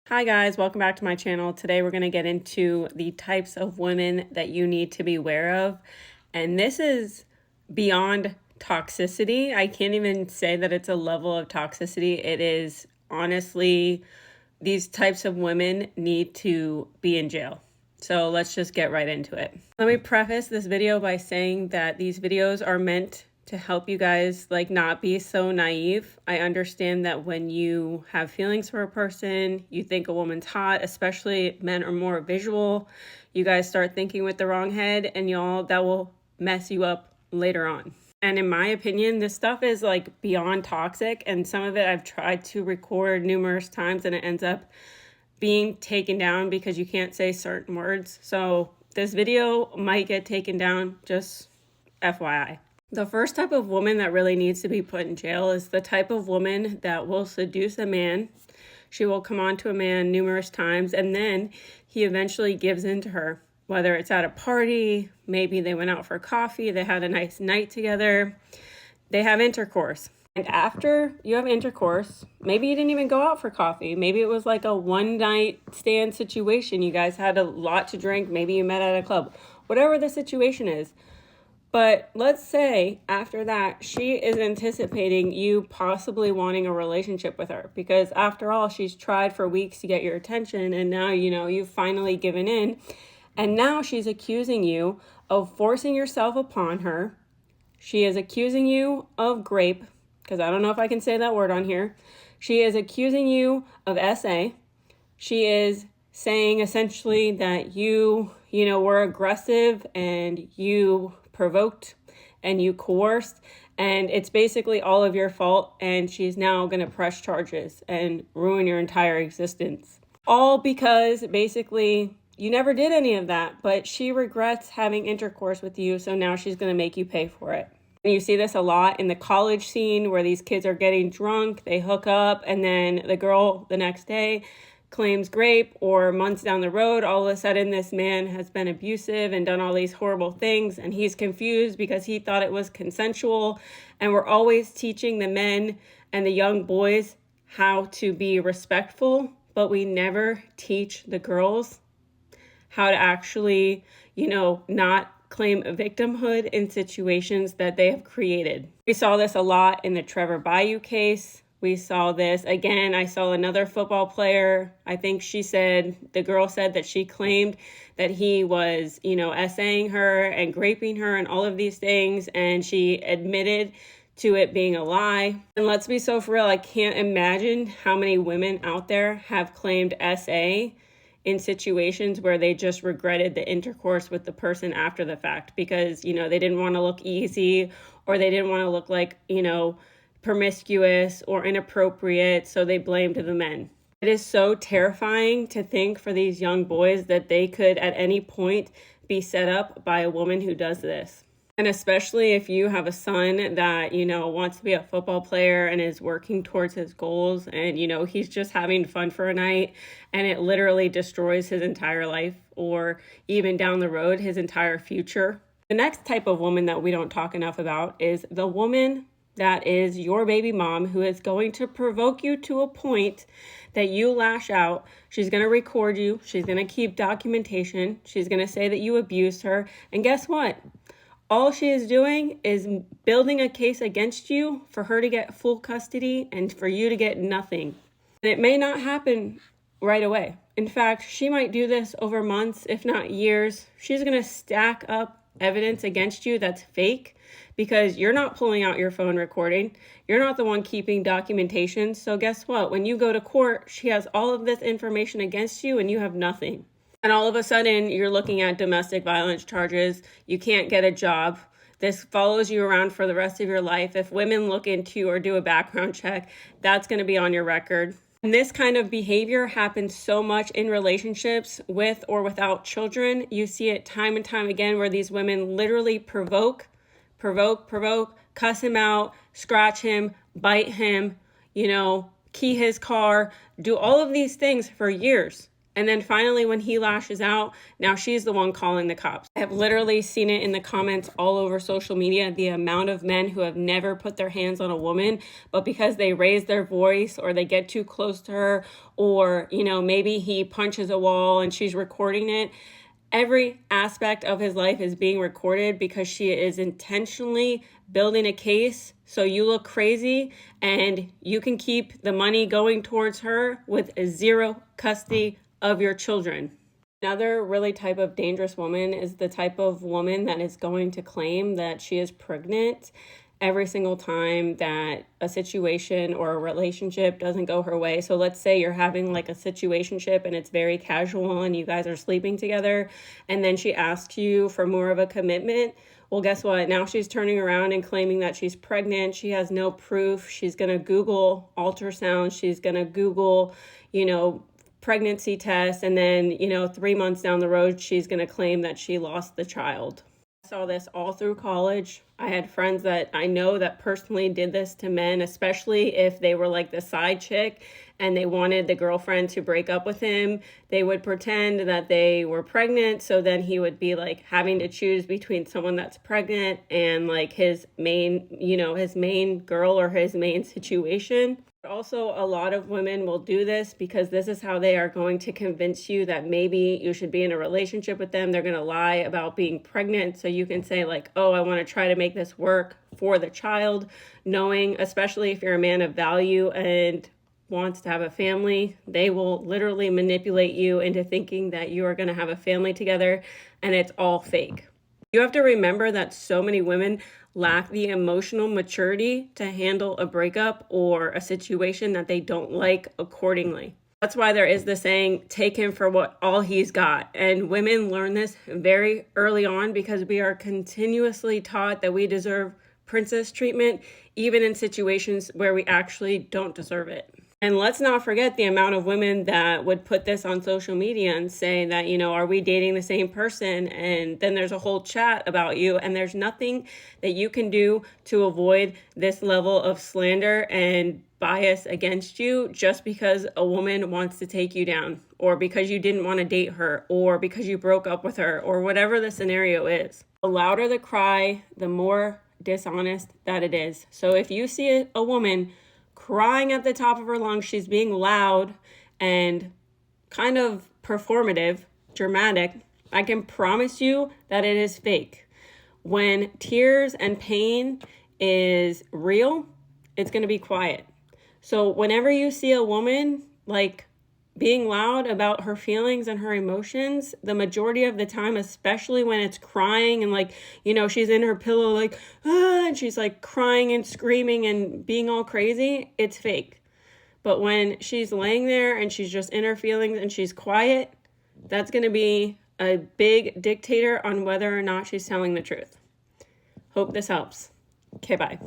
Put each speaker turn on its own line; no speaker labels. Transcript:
Hi guys, welcome back to my channel. Today we're going to get into the types of women that you need to be aware of. And this is beyond toxicity. I can't even say that it's a level of toxicity. It is honestly, these types of women need to be in jail. So let's just get right into it. Let me preface this video by saying that these videos are meant to help you guys not be so naive. I understand that when you have feelings for a person, you think a woman's hot, especially men are more visual. You guys start thinking with the wrong head and that will mess you up later on. And in my opinion, this stuff is beyond toxic, and some of it I've tried to record numerous times and it ends up being taken down because you can't say certain words. So this video might get taken down, just FYI. The first type of woman that really needs to be put in jail is the type of woman that will seduce a man. She will come on to a man numerous times and then he eventually gives in to her. Whether it's at a party, maybe they went out for coffee, they had a nice night together, they have intercourse. And after you have intercourse, maybe you didn't even go out for coffee. Maybe it was a one night stand situation. You guys had a lot to drink. Maybe you met at a club. Whatever the situation is. But let's say after that, she is anticipating you possibly wanting a relationship with her because after all, she's tried for weeks to get your attention and now, you've finally given in. And now she's accusing you of forcing yourself upon her. She is accusing you of grape, because I don't know if I can say that word on here. She is accusing you of SA. She is saying essentially that you were aggressive and you provoked and you coerced, and it's basically all of your fault, and she's now going to press charges and ruin your entire existence. All because basically you never did any of that, but she regrets having intercourse with you, so now she's going to make you pay for it. And you see this a lot in the college scene where these kids are getting drunk, they hook up, and then the girl the next day claims grape, or months down the road, all of a sudden this man has been abusive and done all these horrible things, and he's confused because he thought it was consensual. And we're always teaching the men and the young boys how to be respectful, but we never teach the girls how to actually, not claim victimhood in situations that they have created. We saw this a lot in the Trevor Bayou case. We saw this again. I saw another football player. I think the girl said that she claimed that he was, SAing her and graping her and all of these things. And she admitted to it being a lie. And let's be so for real. I can't imagine how many women out there have claimed SA in situations where they just regretted the intercourse with the person after the fact because, they didn't want to look easy, or they didn't want to look promiscuous or inappropriate, so they blamed the men. It is so terrifying to think for these young boys that they could at any point be set up by a woman who does this. And especially if you have a son that, wants to be a football player and is working towards his goals and, he's just having fun for a night and it literally destroys his entire life, or even down the road, his entire future. The next type of woman that we don't talk enough about is the woman that is your baby mom, who is going to provoke you to a point that you lash out. She's going to record you. She's going to keep documentation. She's going to say that you abused her. And guess what? All she is doing is building a case against you for her to get full custody and for you to get nothing. And it may not happen right away. In fact, she might do this over months, if not years. She's going to stack up evidence against you that's fake, because you're not pulling out your phone recording. You're not the one keeping documentation. So guess what? When you go to court, she has all of this information against you and you have nothing. And all of a sudden, you're looking at domestic violence charges. You can't get a job. This follows you around for the rest of your life. If women look into or do a background check, that's going to be on your record. And this kind of behavior happens so much in relationships with or without children. You see it time and time again where these women literally provoke, cuss him out, scratch him, bite him, key his car, do all of these things for years. And then finally, when he lashes out, now she's the one calling the cops. I have literally seen it in the comments all over social media, the amount of men who have never put their hands on a woman, but because they raise their voice or they get too close to her, or, maybe he punches a wall and she's recording it. Every aspect of his life is being recorded because she is intentionally building a case so you look crazy and you can keep the money going towards her with zero custody of your children. Another really type of dangerous woman is the type of woman that is going to claim that she is pregnant every single time that a situation or a relationship doesn't go her way. So let's say you're having like a situationship and it's very casual and you guys are sleeping together, and then she asks you for more of a commitment. Well, guess what? Now she's turning around and claiming that she's pregnant. She has no proof. She's going to Google ultrasound. She's going to Google, pregnancy tests. And then, 3 months down the road, she's going to claim that she lost the child. I saw this all through college. I had friends that I know that personally did this to men, especially if they were like the side chick and they wanted the girlfriend to break up with him. They would pretend that they were pregnant, so then he would be like having to choose between someone that's pregnant and like his main girl or his main situation. Also, a lot of women will do this because this is how they are going to convince you that maybe you should be in a relationship with them. They're going to lie about being pregnant so you can say like, oh, I want to try to make this work for the child, knowing, especially if you're a man of value and wants to have a family, they will literally manipulate you into thinking that you are going to have a family together, and it's all fake. You have to remember that so many women lack the emotional maturity to handle a breakup or a situation that they don't like accordingly. That's why there is the saying, take him for all he's got. And women learn this very early on because we are continuously taught that we deserve princess treatment, even in situations where we actually don't deserve it. And let's not forget the amount of women that would put this on social media and say that, are we dating the same person? And then there's a whole chat about you, and there's nothing that you can do to avoid this level of slander and bias against you just because a woman wants to take you down, or because you didn't want to date her, or because you broke up with her, or whatever the scenario is. The louder the cry, the more dishonest that it is. So if you see a woman crying at the top of her lungs, she's being loud and kind of performative, dramatic, I can promise you that it is fake. When tears and pain is real, it's going to be quiet. So whenever you see a woman like being loud about her feelings and her emotions, the majority of the time, especially when it's crying and like, she's in her pillow like, and she's like crying and screaming and being all crazy, it's fake. But when she's laying there and she's just in her feelings and she's quiet, that's going to be a big dictator on whether or not she's telling the truth. Hope this helps. Okay, bye.